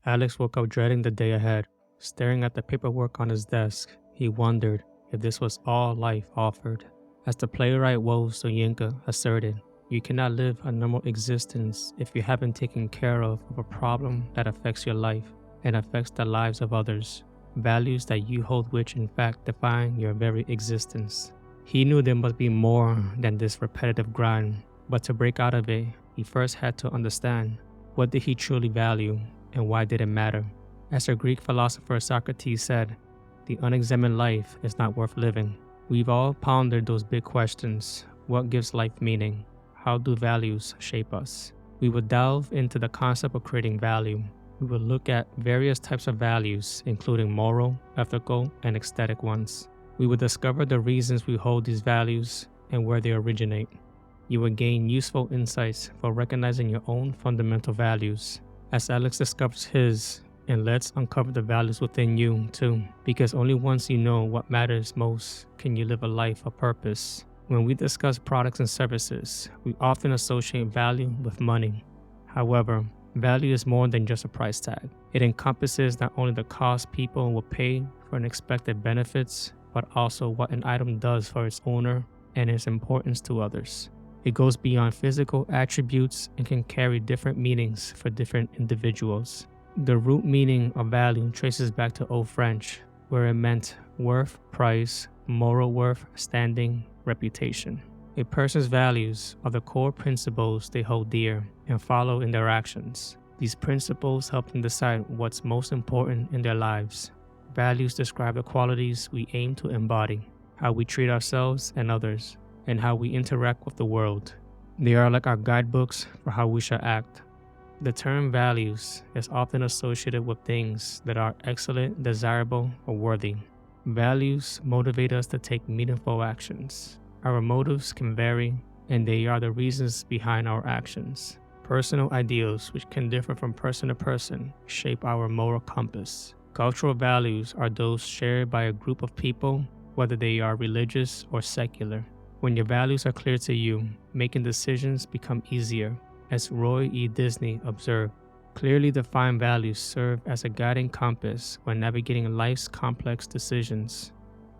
Alex woke up dreading the day ahead. Staring at the paperwork on his desk, he wondered if this was all life offered. As the playwright Woe Soyinka asserted, you cannot live a normal existence if you haven't taken care of a problem that affects your life and affects the lives of others, values that you hold which in fact define your very existence. He knew there must be more than this repetitive grind, but to break out of it, he first had to understand what did he truly value and why did it matter. As the Greek philosopher Socrates said, the unexamined life is not worth living. We've all pondered those big questions. What gives life meaning? How do values shape us? We would delve into the concept of creating value. We will look at various types of values, including moral, ethical, and aesthetic ones. We will discover the reasons we hold these values and where they originate. You will gain useful insights for recognizing your own fundamental values. As Alex discovers his, and let's uncover the values within you too, because only once you know what matters most can you live a life of purpose. When we discuss products and services, we often associate value with money. However, value is more than just a price tag. It encompasses not only the cost people will pay for unexpected benefits, but also what an item does for its owner and its importance to others. It goes beyond physical attributes and can carry different meanings for different individuals. The root meaning of value traces back to Old French, where it meant worth, price, moral worth, standing, reputation. A person's values are the core principles they hold dear and follow in their actions. These principles help them decide what's most important in their lives. Values describe the qualities we aim to embody, how we treat ourselves and others, and how we interact with the world. They are like our guidebooks for how we shall act. The term values is often associated with things that are excellent, desirable, or worthy. Values motivate us to take meaningful actions. Our motives can vary, and they are the reasons behind our actions. Personal ideals, which can differ from person to person, shape our moral compass. Cultural values are those shared by a group of people, whether they are religious or secular. When your values are clear to you, making decisions become easier. As Roy E. Disney observed, clearly defined values serve as a guiding compass when navigating life's complex decisions.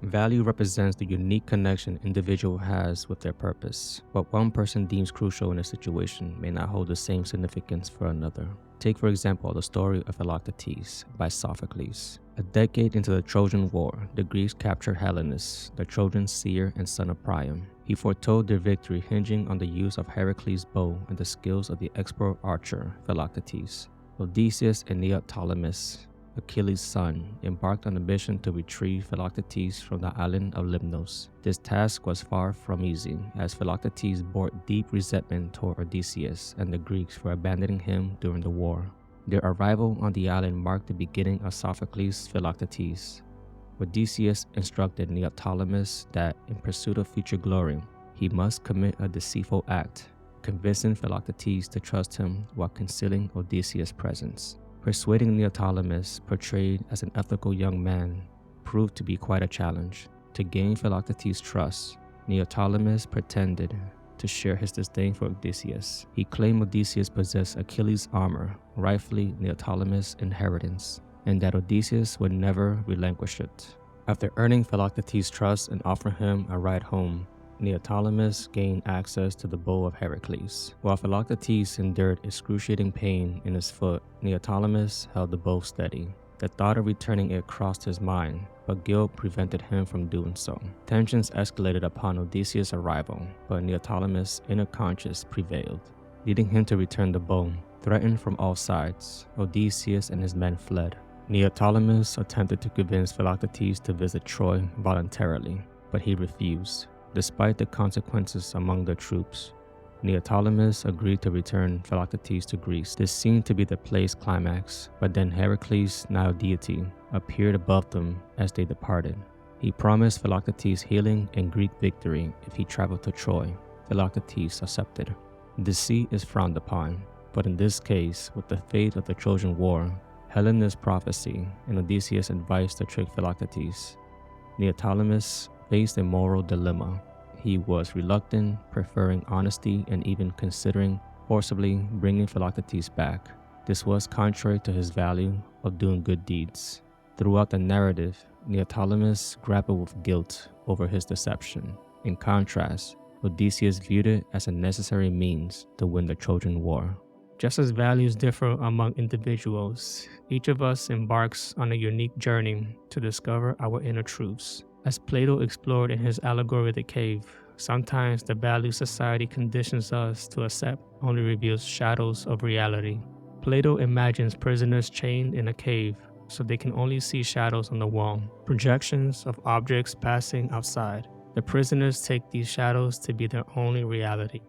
Value represents the unique connection an individual has with their purpose. What one person deems crucial in a situation may not hold the same significance for another. Take for example the story of Philoctetes by Sophocles. A decade into the Trojan War, the Greeks captured Helenus, the Trojan seer and son of Priam. He foretold their victory hinging on the use of Heracles' bow and the skills of the expert archer Philoctetes. Odysseus and Neoptolemus, Achilles' son, embarked on a mission to retrieve Philoctetes from the island of Lemnos. This task was far from easy, as Philoctetes bore deep resentment toward Odysseus and the Greeks for abandoning him during the war. Their arrival on the island marked the beginning of Sophocles' Philoctetes. Odysseus instructed Neoptolemus that, in pursuit of future glory, he must commit a deceitful act, convincing Philoctetes to trust him while concealing Odysseus' presence. Persuading Neoptolemus, portrayed as an ethical young man, proved to be quite a challenge. To gain Philoctetes' trust, Neoptolemus pretended to share his disdain for Odysseus. He claimed Odysseus possessed Achilles' armor, rightfully Neoptolemus' inheritance, and that Odysseus would never relinquish it. After earning Philoctetes' trust and offering him a ride home, Neoptolemus gained access to the bow of Heracles. While Philoctetes endured excruciating pain in his foot, Neoptolemus held the bow steady. The thought of returning it crossed his mind, but guilt prevented him from doing so. Tensions escalated upon Odysseus' arrival, but Neoptolemus' inner conscience prevailed, leading him to return the bow. Threatened from all sides, Odysseus and his men fled. Neoptolemus attempted to convince Philoctetes to visit Troy voluntarily, but he refused. Despite the consequences among the troops, Neoptolemus agreed to return Philoctetes to Greece. This seemed to be the play's climax, but then Heracles, Nile deity, appeared above them as they departed. He promised Philoctetes healing and Greek victory if he traveled to Troy. Philoctetes accepted. Deceit is frowned upon, but in this case, with the fate of the Trojan War, Helena's prophecy, and Odysseus' advice to trick Philoctetes, Neoptolemus faced a moral dilemma. He was reluctant, preferring honesty and even considering forcibly bringing Philoctetes back. This was contrary to his value of doing good deeds. Throughout the narrative, Neoptolemus grappled with guilt over his deception. In contrast, Odysseus viewed it as a necessary means to win the Trojan War. Just as values differ among individuals, each of us embarks on a unique journey to discover our inner truths. As Plato explored in his Allegory of the Cave, sometimes the value society conditions us to accept only reveals shadows of reality. Plato imagines prisoners chained in a cave so they can only see shadows on the wall, projections of objects passing outside. The prisoners take these shadows to be their only reality.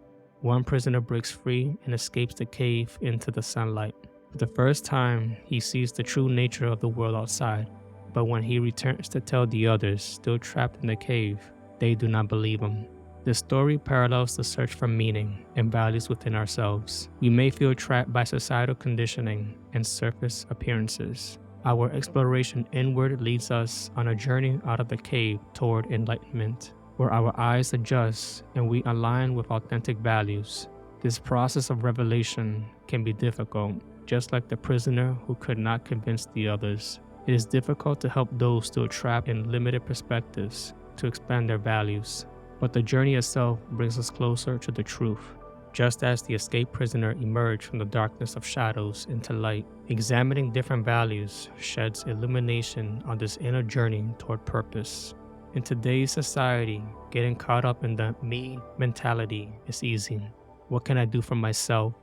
One prisoner breaks free and escapes the cave into the sunlight. For the first time, he sees the true nature of the world outside. But when he returns to tell the others still trapped in the cave, they do not believe him. This story parallels the search for meaning and values within ourselves. We may feel trapped by societal conditioning and surface appearances. Our exploration inward leads us on a journey out of the cave toward enlightenment, where our eyes adjust and we align with authentic values. This process of revelation can be difficult, just like the prisoner who could not convince the others. It is difficult to help those still trapped in limited perspectives to expand their values. But the journey itself brings us closer to the truth. Just as the escaped prisoner emerged from the darkness of shadows into light, examining different values sheds illumination on this inner journey toward purpose. In today's society, getting caught up in the me mentality is easy. What can I do for myself?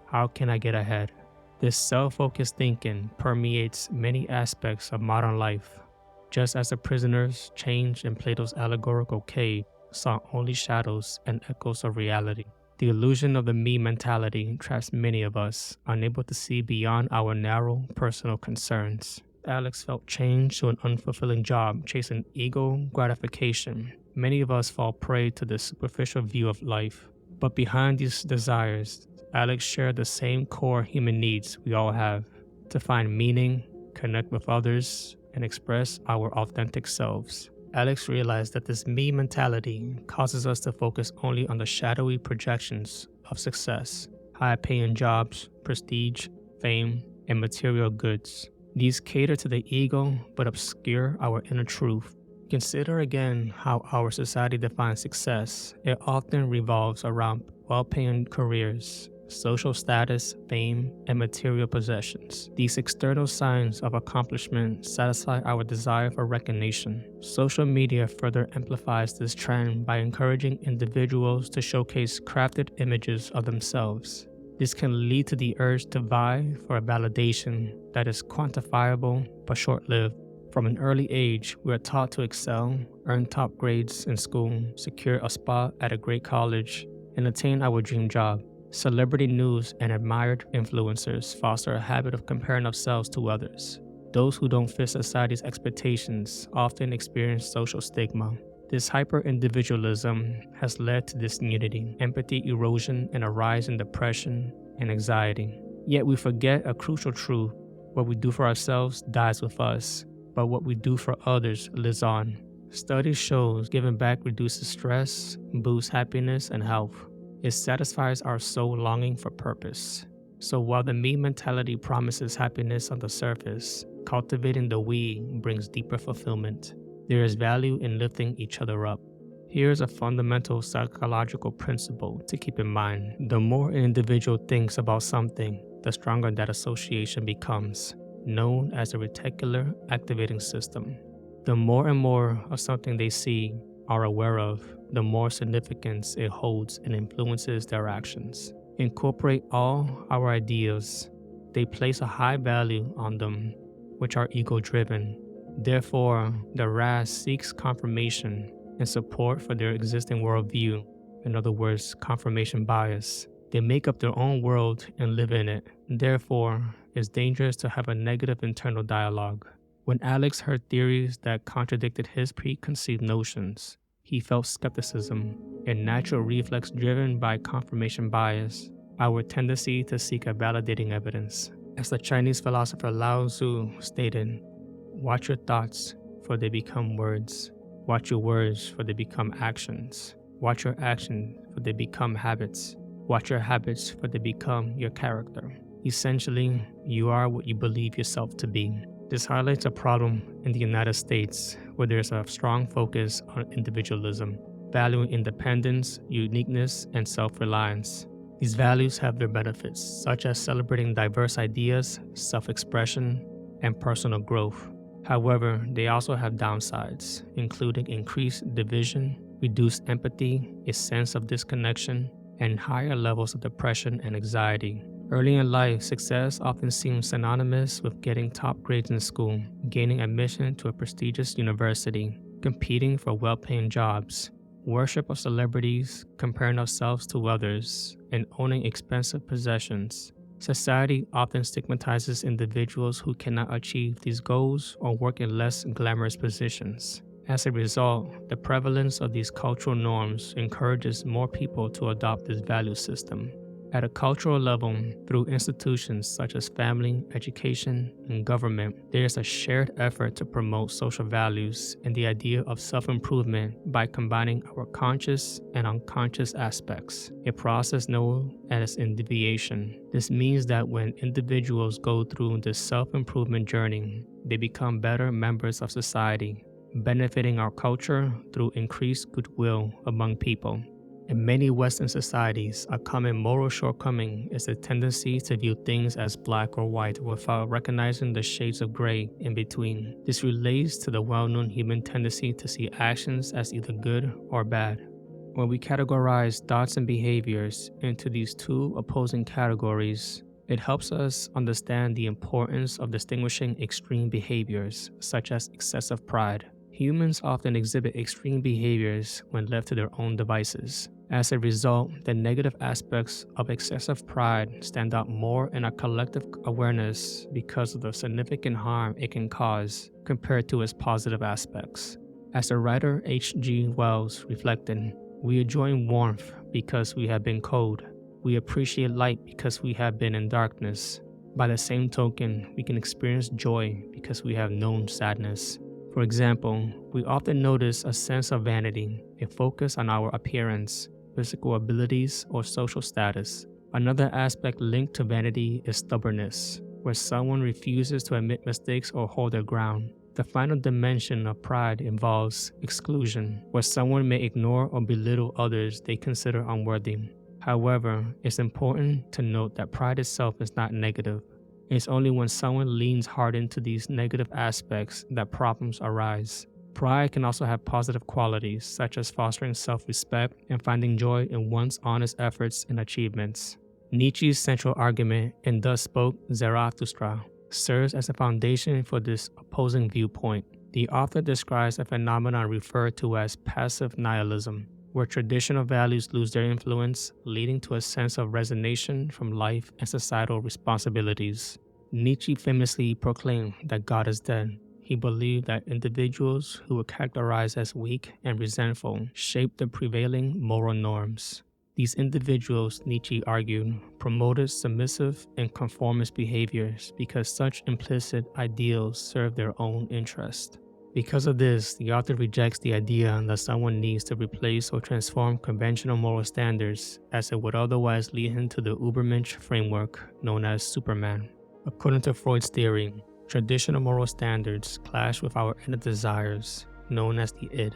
How can I get ahead? This self-focused thinking permeates many aspects of modern life. Just as the prisoners chained in Plato's allegorical cave saw only shadows and echoes of reality, the illusion of the me mentality traps many of us, unable to see beyond our narrow personal concerns. Alex felt chained to an unfulfilling job, chasing ego gratification. Many of us fall prey to this superficial view of life. But behind these desires, Alex shared the same core human needs we all have: to find meaning, connect with others, and express our authentic selves. Alex realized that this me mentality causes us to focus only on the shadowy projections of success, high-paying jobs, prestige, fame, and material goods. These cater to the ego but obscure our inner truth. Consider again how our society defines success. It often revolves around well-paying careers, social status, fame, and material possessions. These external signs of accomplishment satisfy our desire for recognition. Social media further amplifies this trend by encouraging individuals to showcase crafted images of themselves. This can lead to the urge to vie for a validation that is quantifiable but short-lived. From an early age, we are taught to excel, earn top grades in school, secure a spot at a great college, and attain our dream job. Celebrity news and admired influencers foster a habit of comparing ourselves to others. Those who don't fit society's expectations often experience social stigma. This hyper-individualism has led to disunity, empathy erosion, and a rise in depression and anxiety. Yet we forget a crucial truth: what we do for ourselves dies with us, but what we do for others lives on. Studies show giving back reduces stress, boosts happiness and health. It satisfies our soul longing for purpose. So while the me mentality promises happiness on the surface, cultivating the we brings deeper fulfillment. There is value in lifting each other up. Here's a fundamental psychological principle to keep in mind. The more an individual thinks about something, the stronger that association becomes, known as the reticular activating system. The more and more of something they see, are aware of, the more significance it holds and influences their actions. Incorporate all our ideas. They place a high value on them, which are ego-driven. Therefore, the RAS seeks confirmation and support for their existing worldview. In other words, confirmation bias. They make up their own world and live in it. Therefore, it's dangerous to have a negative internal dialogue. When Alex heard theories that contradicted his preconceived notions, he felt skepticism, a natural reflex driven by confirmation bias, our tendency to seek a validating evidence. As the Chinese philosopher Lao Tzu stated, "Watch your thoughts, for they become words. Watch your words, for they become actions. Watch your actions, for they become habits. Watch your habits, for they become your character." Essentially, you are what you believe yourself to be. This highlights a problem in the United States where there's a strong focus on individualism, valuing independence, uniqueness, and self-reliance. These values have their benefits, such as celebrating diverse ideas, self-expression, and personal growth. However, they also have downsides, including increased division, reduced empathy, a sense of disconnection, and higher levels of depression and anxiety. Early in life, success often seems synonymous with getting top grades in school, gaining admission to a prestigious university, competing for well-paying jobs, worship of celebrities, comparing ourselves to others, and owning expensive possessions. Society often stigmatizes individuals who cannot achieve these goals or work in less glamorous positions. As a result, the prevalence of these cultural norms encourages more people to adopt this value system. At a cultural level, through institutions such as family, education, and government, there is a shared effort to promote social values and the idea of self-improvement by combining our conscious and unconscious aspects, a process known as individuation. This means that when individuals go through this self-improvement journey, they become better members of society, benefiting our culture through increased goodwill among people. In many Western societies, a common moral shortcoming is the tendency to view things as black or white without recognizing the shades of gray in between. This relates to the well-known human tendency to see actions as either good or bad. When we categorize thoughts and behaviors into these two opposing categories, it helps us understand the importance of distinguishing extreme behaviors, such as excessive pride. Humans often exhibit extreme behaviors when left to their own devices. As a result, the negative aspects of excessive pride stand out more in our collective awareness because of the significant harm it can cause compared to its positive aspects. As the writer H.G. Wells reflected, we enjoy warmth because we have been cold. We appreciate light because we have been in darkness. By the same token, we can experience joy because we have known sadness. For example, we often notice a sense of vanity, a focus on our appearance, physical abilities, or social status. Another aspect linked to vanity is stubbornness, where someone refuses to admit mistakes or hold their ground. The final dimension of pride involves exclusion, where someone may ignore or belittle others they consider unworthy. However, it's important to note that pride itself is not negative. It's only when someone leans hard into these negative aspects that problems arise. Pride can also have positive qualities, such as fostering self-respect and finding joy in one's honest efforts and achievements. Nietzsche's central argument in Thus Spoke Zarathustra serves as a foundation for this opposing viewpoint. The author describes a phenomenon referred to as passive nihilism, where traditional values lose their influence, leading to a sense of resignation from life and societal responsibilities. Nietzsche famously proclaimed that God is dead. He believed that individuals who were characterized as weak and resentful shaped the prevailing moral norms. These individuals, Nietzsche argued, promoted submissive and conformist behaviors because such implicit ideals served their own interest. Because of this, the author rejects the idea that someone needs to replace or transform conventional moral standards, as it would otherwise lead him to the Übermensch framework known as Superman. According to Freud's theory, traditional moral standards clash with our inner desires, known as the id.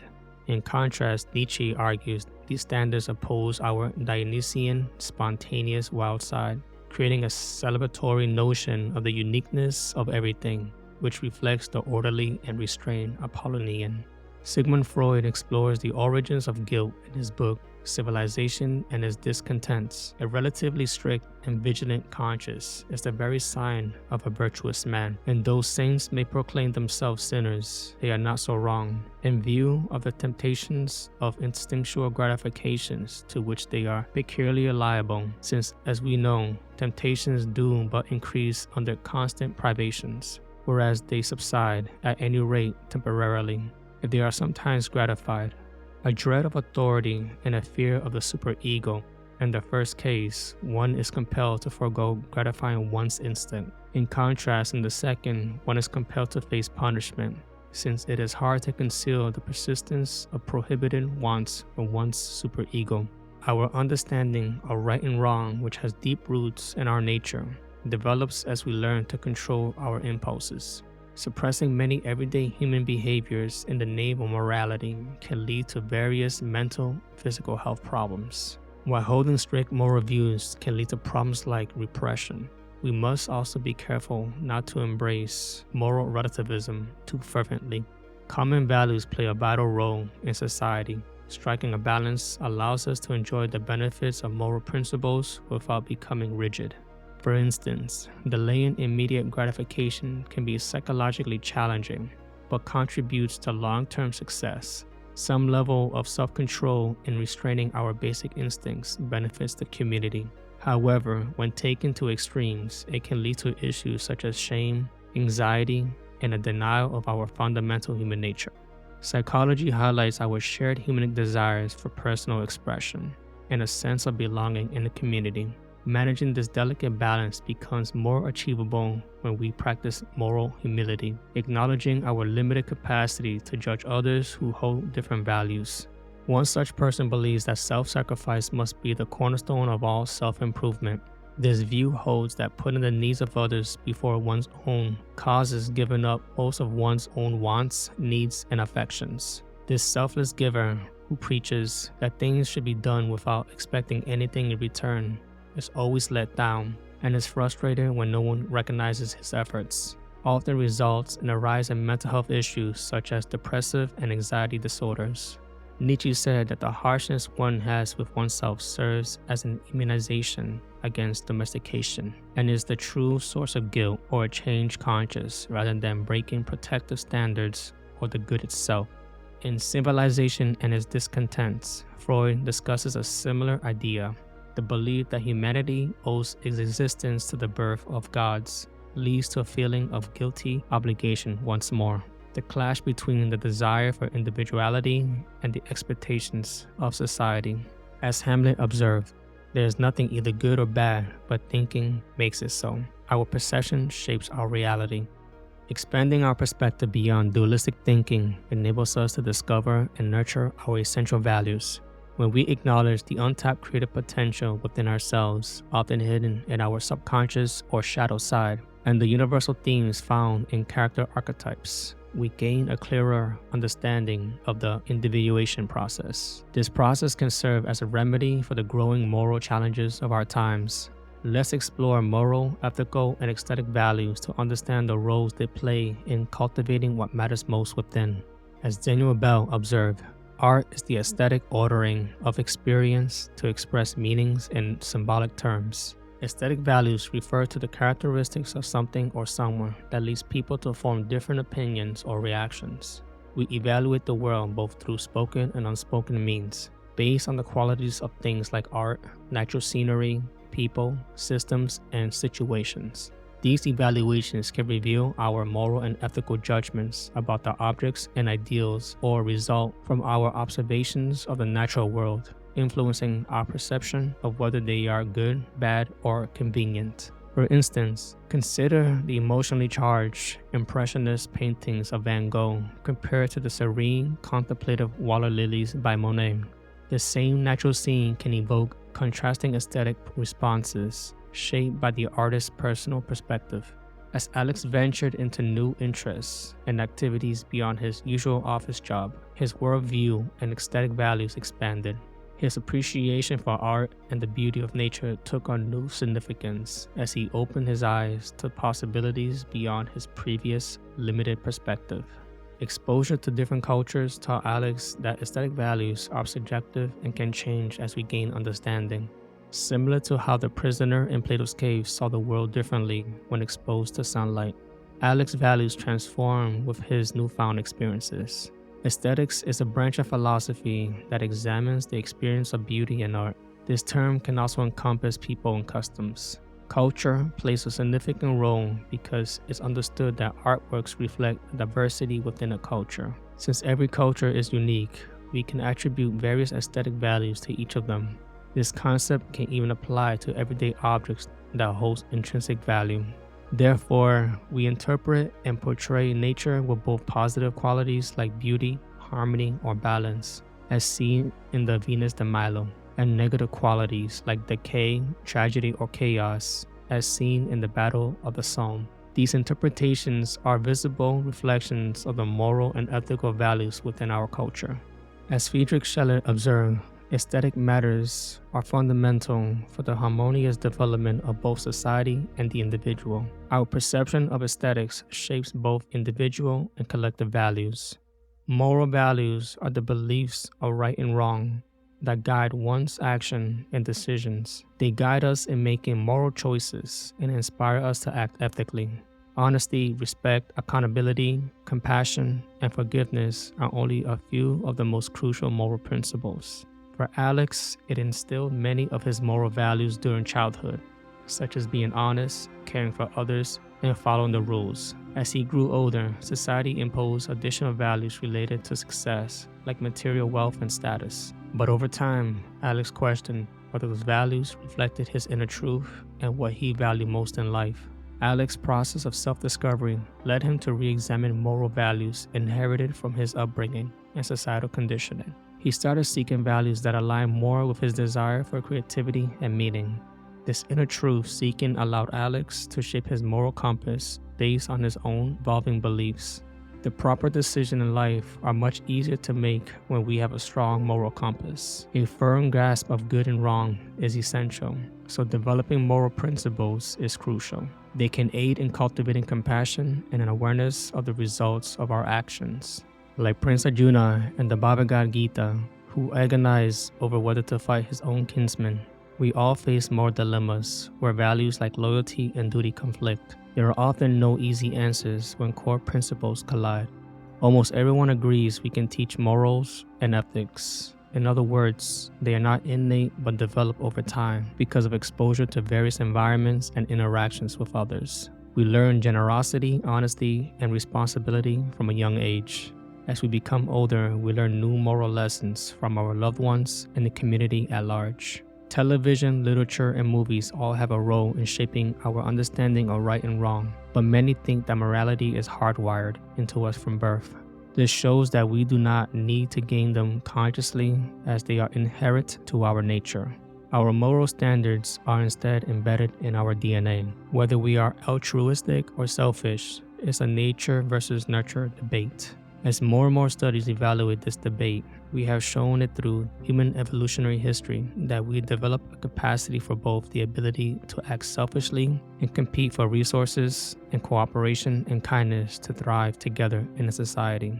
In contrast, Nietzsche argues these standards oppose our Dionysian, spontaneous wild side, creating a celebratory notion of the uniqueness of everything, which reflects the orderly and restrained Apollonian. Sigmund Freud explores the origins of guilt in his book, Civilization and Its Discontents. A relatively strict and vigilant conscience is the very sign of a virtuous man, and though saints may proclaim themselves sinners, they are not so wrong. In view of the temptations of instinctual gratifications to which they are peculiarly liable, since, as we know, temptations do but increase under constant privations, whereas they subside, at any rate temporarily, if they are sometimes gratified. A dread of authority and a fear of the superego. In the first case, one is compelled to forego gratifying one's instinct. In contrast, in the second, one is compelled to face punishment, since it is hard to conceal the persistence of prohibited wants of one's superego. Our understanding of right and wrong, which has deep roots in our nature, develops as we learn to control our impulses. Suppressing many everyday human behaviors in the name of morality can lead to various mental and physical health problems. While holding strict moral views can lead to problems like repression, we must also be careful not to embrace moral relativism too fervently. Common values play a vital role in society. Striking a balance allows us to enjoy the benefits of moral principles without becoming rigid. For instance, delaying immediate gratification can be psychologically challenging, but contributes to long-term success. Some level of self-control in restraining our basic instincts benefits the community. However, when taken to extremes, it can lead to issues such as shame, anxiety, and a denial of our fundamental human nature. Psychology highlights our shared human desires for personal expression and a sense of belonging in the community. Managing this delicate balance becomes more achievable when we practice moral humility, acknowledging our limited capacity to judge others who hold different values. One such person believes that self-sacrifice must be the cornerstone of all self-improvement. This view holds that putting the needs of others before one's own causes giving up most of one's own wants, needs, and affections. This selfless giver, who preaches that things should be done without expecting anything in return, is always let down and is frustrated when no one recognizes his efforts, often results in a rise in mental health issues such as depressive and anxiety disorders. Nietzsche said that the harshness one has with oneself serves as an immunization against domestication and is the true source of guilt or a changed conscience rather than breaking protective standards or the good itself. In Civilization and Its Discontents, Freud discusses a similar idea. The belief that humanity owes its existence to the birth of gods leads to a feeling of guilty obligation once more. The clash between the desire for individuality and the expectations of society. As Hamlet observed, there is nothing either good or bad, but thinking makes it so. Our perception shapes our reality. Expanding our perspective beyond dualistic thinking enables us to discover and nurture our essential values. When we acknowledge the untapped creative potential within ourselves, often hidden in our subconscious or shadow side, and the universal themes found in character archetypes, we gain a clearer understanding of the individuation process. This process can serve as a remedy for the growing moral challenges of our times. Let's explore moral, ethical, and aesthetic values to understand the roles they play in cultivating what matters most within. As Daniel Bell observed, art is the aesthetic ordering of experience to express meanings in symbolic terms. Aesthetic values refer to the characteristics of something or someone that leads people to form different opinions or reactions. We evaluate the world both through spoken and unspoken means, based on the qualities of things like art, natural scenery, people, systems, and situations. These evaluations can reveal our moral and ethical judgments about the objects and ideals or result from our observations of the natural world, influencing our perception of whether they are good, bad, or convenient. For instance, consider the emotionally charged, impressionist paintings of Van Gogh compared to the serene, contemplative water lilies by Monet. The same natural scene can evoke contrasting aesthetic responses, shaped by the artist's personal perspective. As Alex ventured into new interests and activities beyond his usual office job, his worldview and aesthetic values expanded. His appreciation for art and the beauty of nature took on new significance as he opened his eyes to possibilities beyond his previous limited perspective. Exposure to different cultures taught Alex that aesthetic values are subjective and can change as we gain understanding. Similar to how the prisoner in Plato's cave saw the world differently when exposed to sunlight, Alex's values transform with his newfound experiences. Aesthetics is a branch of philosophy that examines the experience of beauty and art. This term can also encompass people and customs. Culture plays a significant role because it's understood that artworks reflect the diversity within a culture. Since every culture is unique, we can attribute various aesthetic values to each of them. This concept can even apply to everyday objects that hold intrinsic value. Therefore, we interpret and portray nature with both positive qualities like beauty, harmony, or balance, as seen in the Venus de Milo, and negative qualities like decay, tragedy, or chaos, as seen in the Battle of the Somme. These interpretations are visible reflections of the moral and ethical values within our culture. As Friedrich Schiller observed, aesthetic matters are fundamental for the harmonious development of both society and the individual. Our perception of aesthetics shapes both individual and collective values. Moral values are the beliefs of right and wrong that guide one's action and decisions. They guide us in making moral choices and inspire us to act ethically. Honesty, respect, accountability, compassion, and forgiveness are only a few of the most crucial moral principles. For Alex, it instilled many of his moral values during childhood, such as being honest, caring for others, and following the rules. As he grew older, society imposed additional values related to success, like material wealth and status. But over time, Alex questioned whether those values reflected his inner truth and what he valued most in life. Alex's process of self-discovery led him to re-examine moral values inherited from his upbringing and societal conditioning. He started seeking values that aligned more with his desire for creativity and meaning. This inner truth seeking allowed Alex to shape his moral compass based on his own evolving beliefs. The proper decisions in life are much easier to make when we have a strong moral compass. A firm grasp of good and wrong is essential, so developing moral principles is crucial. They can aid in cultivating compassion and an awareness of the results of our actions. Like Prince Arjuna in the Bhagavad Gita, who agonized over whether to fight his own kinsmen, we all face moral dilemmas where values like loyalty and duty conflict. There are often no easy answers when core principles collide. Almost everyone agrees we can teach morals and ethics. In other words, they are not innate but develop over time because of exposure to various environments and interactions with others. We learn generosity, honesty, and responsibility from a young age. As we become older, we learn new moral lessons from our loved ones and the community at large. Television, literature, and movies all have a role in shaping our understanding of right and wrong, but many think that morality is hardwired into us from birth. This shows that we do not need to gain them consciously, as they are inherent to our nature. Our moral standards are instead embedded in our DNA. Whether we are altruistic or selfish is a nature versus nurture debate. As more and more studies evaluate this debate, we have shown it through human evolutionary history that we develop a capacity for both the ability to act selfishly and compete for resources and cooperation and kindness to thrive together in a society.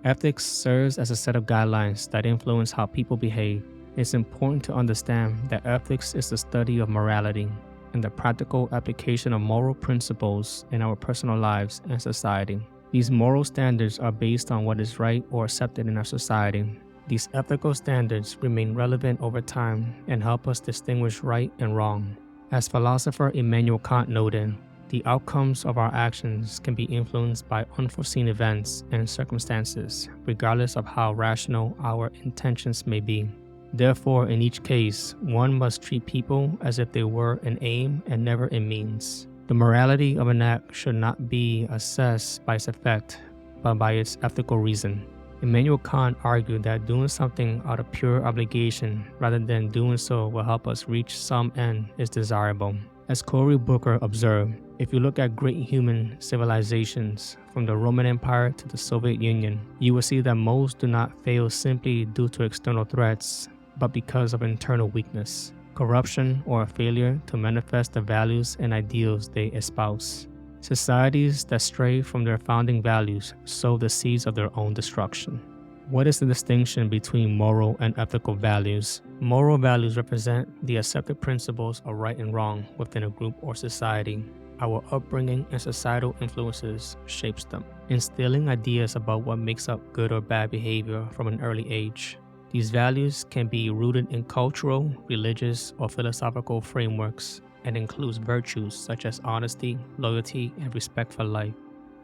Ethics serves as a set of guidelines that influence how people behave. It's important to understand that ethics is the study of morality and the practical application of moral principles in our personal lives and society. These moral standards are based on what is right or accepted in our society. These ethical standards remain relevant over time and help us distinguish right and wrong. As philosopher Immanuel Kant noted, the outcomes of our actions can be influenced by unforeseen events and circumstances, regardless of how rational our intentions may be. Therefore, in each case, one must treat people as if they were an aim and never a means. The morality of an act should not be assessed by its effect, but by its ethical reason. Immanuel Kant argued that doing something out of pure obligation rather than doing so will help us reach some end is desirable. As Cory Booker observed, if you look at great human civilizations, from the Roman Empire to the Soviet Union, you will see that most do not fail simply due to external threats, but because of internal weakness, corruption, or a failure to manifest the values and ideals they espouse. Societies that stray from their founding values sow the seeds of their own destruction. What is the distinction between moral and ethical values? Moral values represent the accepted principles of right and wrong within a group or society. Our upbringing and societal influences shapes them, instilling ideas about what makes up good or bad behavior from an early age. These values can be rooted in cultural, religious, or philosophical frameworks and includes virtues such as honesty, loyalty, and respect for life.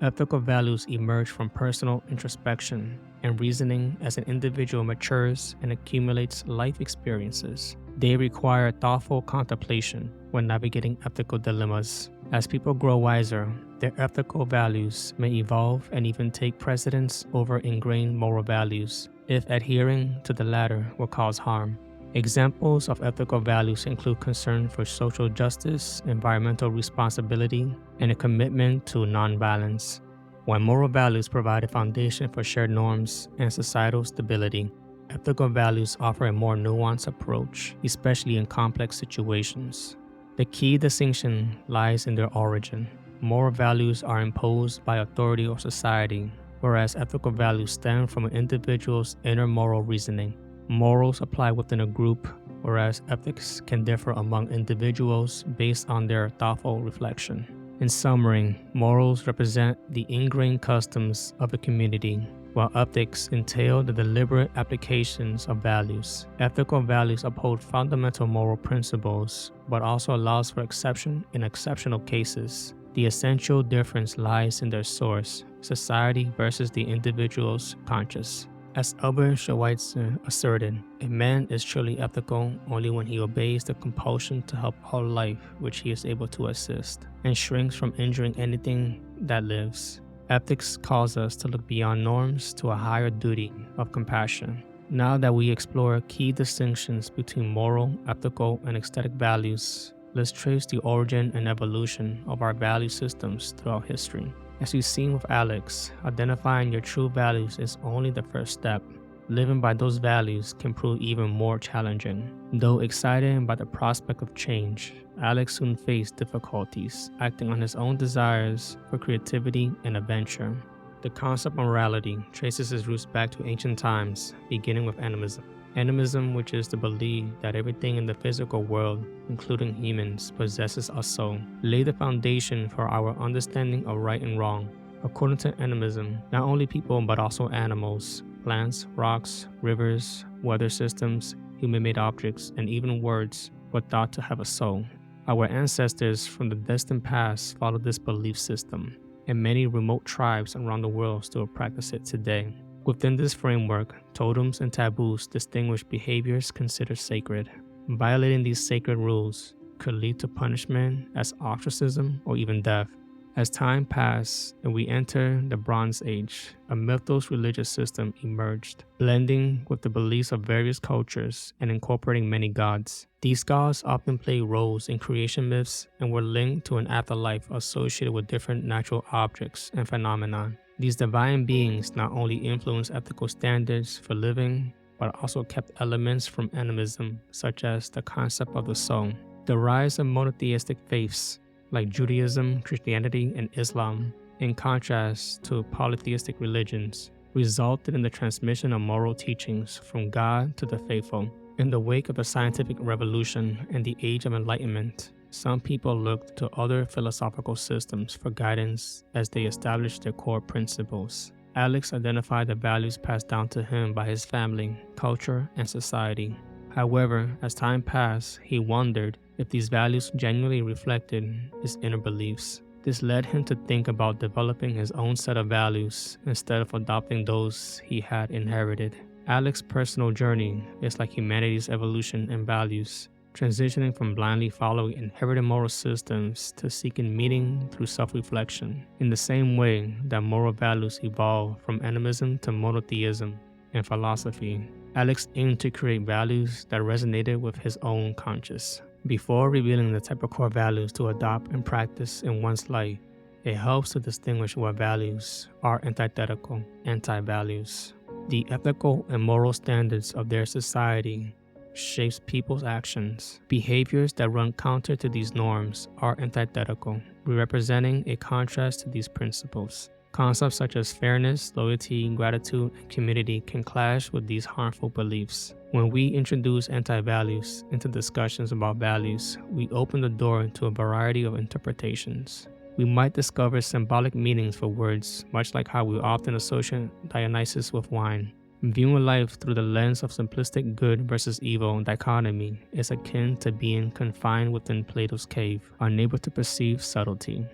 Ethical values emerge from personal introspection and reasoning as an individual matures and accumulates life experiences. They require thoughtful contemplation when navigating ethical dilemmas. As people grow wiser, their ethical values may evolve and even take precedence over ingrained moral values, if adhering to the latter will cause harm. Examples of ethical values include concern for social justice, environmental responsibility, and a commitment to nonviolence. While moral values provide a foundation for shared norms and societal stability, ethical values offer a more nuanced approach, especially in complex situations. The key distinction lies in their origin. Moral values are imposed by authority or society, whereas ethical values stem from an individual's inner moral reasoning. Morals apply within a group, whereas ethics can differ among individuals based on their thoughtful reflection. In summary, morals represent the ingrained customs of a community, while ethics entail the deliberate applications of values. Ethical values uphold fundamental moral principles, but also allows for exception in exceptional cases. The essential difference lies in their source, society versus the individual's conscience. As Albert Schweitzer asserted, a man is truly ethical only when he obeys the compulsion to help all life which he is able to assist, and shrinks from injuring anything that lives. Ethics calls us to look beyond norms to a higher duty of compassion. Now that we explore key distinctions between moral, ethical, and aesthetic values, let's trace the origin and evolution of our value systems throughout history. As we've seen with Alex, identifying your true values is only the first step. Living by those values can prove even more challenging. Though excited by the prospect of change, Alex soon faced difficulties, acting on his own desires for creativity and adventure. The concept of morality traces its roots back to ancient times, beginning with animism. Animism, which is the belief that everything in the physical world, including humans, possesses a soul, laid the foundation for our understanding of right and wrong. According to animism, not only people but also animals, plants, rocks, rivers, weather systems, human-made objects, and even words were thought to have a soul. Our ancestors from the distant past followed this belief system, and many remote tribes around the world still practice it today. Within this framework, totems and taboos distinguish behaviors considered sacred. Violating these sacred rules could lead to punishment as ostracism or even death. As time passed and we enter the Bronze Age, a mythos religious system emerged, blending with the beliefs of various cultures and incorporating many gods. These gods often played roles in creation myths and were linked to an afterlife associated with different natural objects and phenomena. These divine beings not only influenced ethical standards for living, but also kept elements from animism, such as the concept of the soul. The rise of monotheistic faiths, like Judaism, Christianity, and Islam, in contrast to polytheistic religions, resulted in the transmission of moral teachings from God to the faithful. In the wake of the scientific revolution and the Age of Enlightenment, some people looked to other philosophical systems for guidance as they established their core principles. Alex identified the values passed down to him by his family, culture, and society. However, as time passed, he wondered if these values genuinely reflected his inner beliefs. This led him to think about developing his own set of values instead of adopting those he had inherited. Alex's personal journey is like humanity's evolution in values, transitioning from blindly following inherited moral systems to seeking meaning through self-reflection. In the same way that moral values evolved from animism to monotheism and philosophy, Alex aimed to create values that resonated with his own conscience. Before revealing the type of core values to adopt and practice in one's life, it helps to distinguish what values are antithetical, anti-values. The ethical and moral standards of their society shapes people's actions. Behaviors that run counter to these norms are antithetical, representing a contrast to these principles. Concepts such as fairness, loyalty, gratitude, and community can clash with these harmful beliefs. When we introduce anti-values into discussions about values, we open the door to a variety of interpretations. We might discover symbolic meanings for words, much like how we often associate Dionysus with wine. Viewing life through the lens of simplistic good versus evil dichotomy is akin to being confined within Plato's cave, unable to perceive subtlety.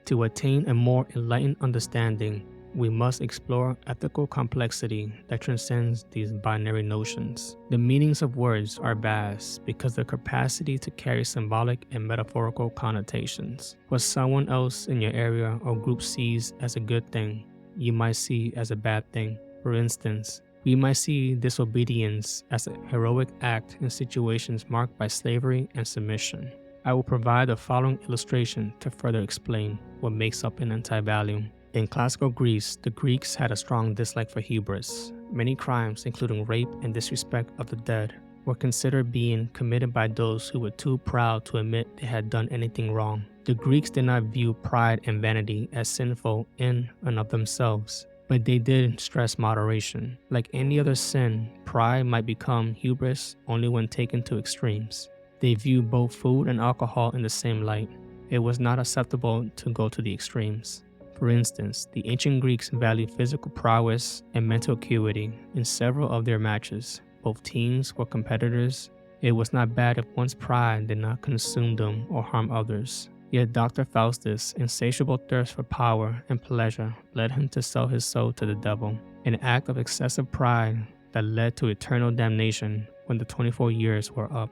To attain a more enlightened understanding, we must explore ethical complexity that transcends these binary notions. The meanings of words are vast because of their capacity to carry symbolic and metaphorical connotations. What someone else in your area or group sees as a good thing, you might see as a bad thing. For instance, We might see disobedience as a heroic act in situations marked by slavery and submission. I will provide the following illustration to further explain what makes up an anti-value. In classical Greece, the Greeks had a strong dislike for hubris. Many crimes, including rape and disrespect of the dead, were considered being committed by those who were too proud to admit they had done anything wrong. The Greeks did not view pride and vanity as sinful in and of themselves, but they did stress moderation. Like any other sin, pride might become hubris only when taken to extremes. They viewed both food and alcohol in the same light. It was not acceptable to go to the extremes. For instance, the ancient Greeks valued physical prowess and mental acuity in several of their matches. Both teams were competitors. It was not bad if one's pride did not consume them or harm others. Yet Dr. Faustus' insatiable thirst for power and pleasure led him to sell his soul to the devil, an act of excessive pride that led to eternal damnation when the 24 years were up.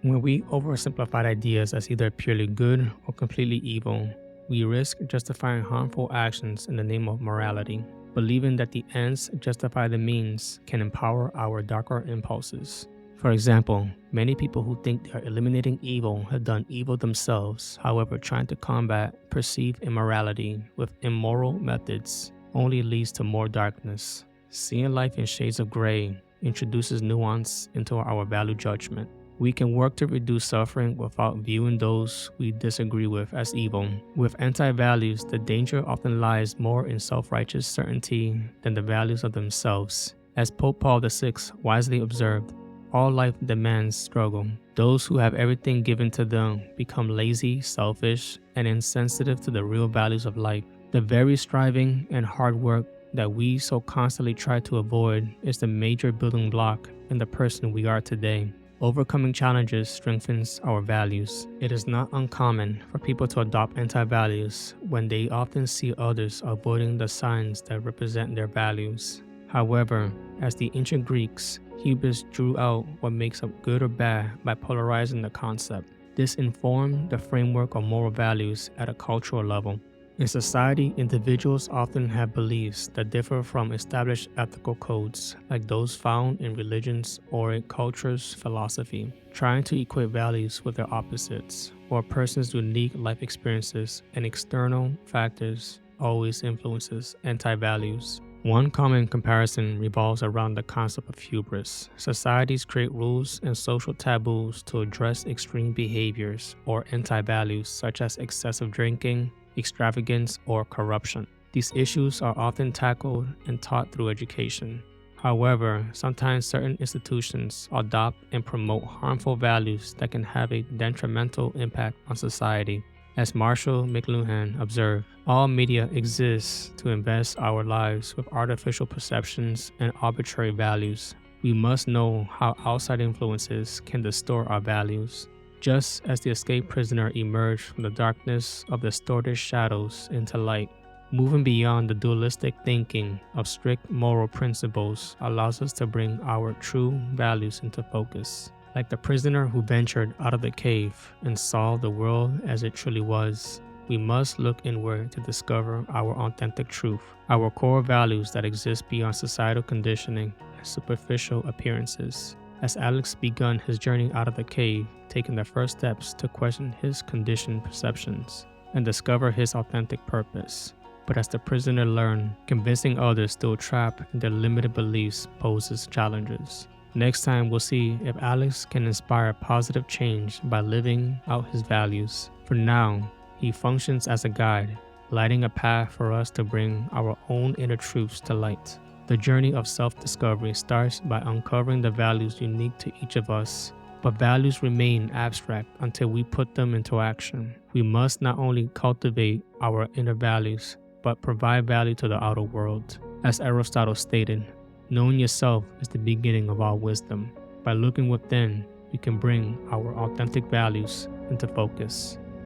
When we oversimplify ideas as either purely good or completely evil, we risk justifying harmful actions in the name of morality. Believing that the ends justify the means can empower our darker impulses. For example, many people who think they are eliminating evil have done evil themselves. However, trying to combat perceived immorality with immoral methods only leads to more darkness. Seeing life in shades of gray introduces nuance into our value judgment. We can work to reduce suffering without viewing those we disagree with as evil. With anti-values, the danger often lies more in self-righteous certainty than the values of themselves. As Pope Paul VI wisely observed, all life demands struggle. Those who have everything given to them become lazy, selfish, and insensitive to the real values of life. The very striving and hard work that we so constantly try to avoid is the major building block in the person we are today. Overcoming challenges strengthens our values. It is not uncommon for people to adopt anti-values when they often see others avoiding the signs that represent their values. However, as the ancient Greeks, hubris drew out what makes up good or bad by polarizing the concept. This informed the framework of moral values at a cultural level. In society, individuals often have beliefs that differ from established ethical codes, like those found in religions or a culture's philosophy. Trying to equate values with their opposites, or a person's unique life experiences and external factors, always influences anti-values. One common comparison revolves around the concept of hubris. Societies create rules and social taboos to address extreme behaviors or anti-values such as excessive drinking, extravagance, or corruption. These issues are often tackled and taught through education. However, sometimes certain institutions adopt and promote harmful values that can have a detrimental impact on society. As Marshall McLuhan observed, all media exists to invest our lives with artificial perceptions and arbitrary values. We must know how outside influences can distort our values. Just as the escaped prisoner emerged from the darkness of distorted shadows into light, moving beyond the dualistic thinking of strict moral principles allows us to bring our true values into focus. Like the prisoner who ventured out of the cave and saw the world as it truly was, we must look inward to discover our authentic truth, our core values that exist beyond societal conditioning and superficial appearances. As Alex begun his journey out of the cave, taking the first steps to question his conditioned perceptions and discover his authentic purpose. But as the prisoner learned, convincing others still trapped in their limited beliefs poses challenges. Next time, we'll see if Alex can inspire positive change by living out his values. For now, he functions as a guide, lighting a path for us to bring our own inner truths to light. The journey of self-discovery starts by uncovering the values unique to each of us, but values remain abstract until we put them into action. We must not only cultivate our inner values, but provide value to the outer world. As Aristotle stated, knowing yourself is the beginning of all wisdom. By looking within, we can bring our authentic values into focus.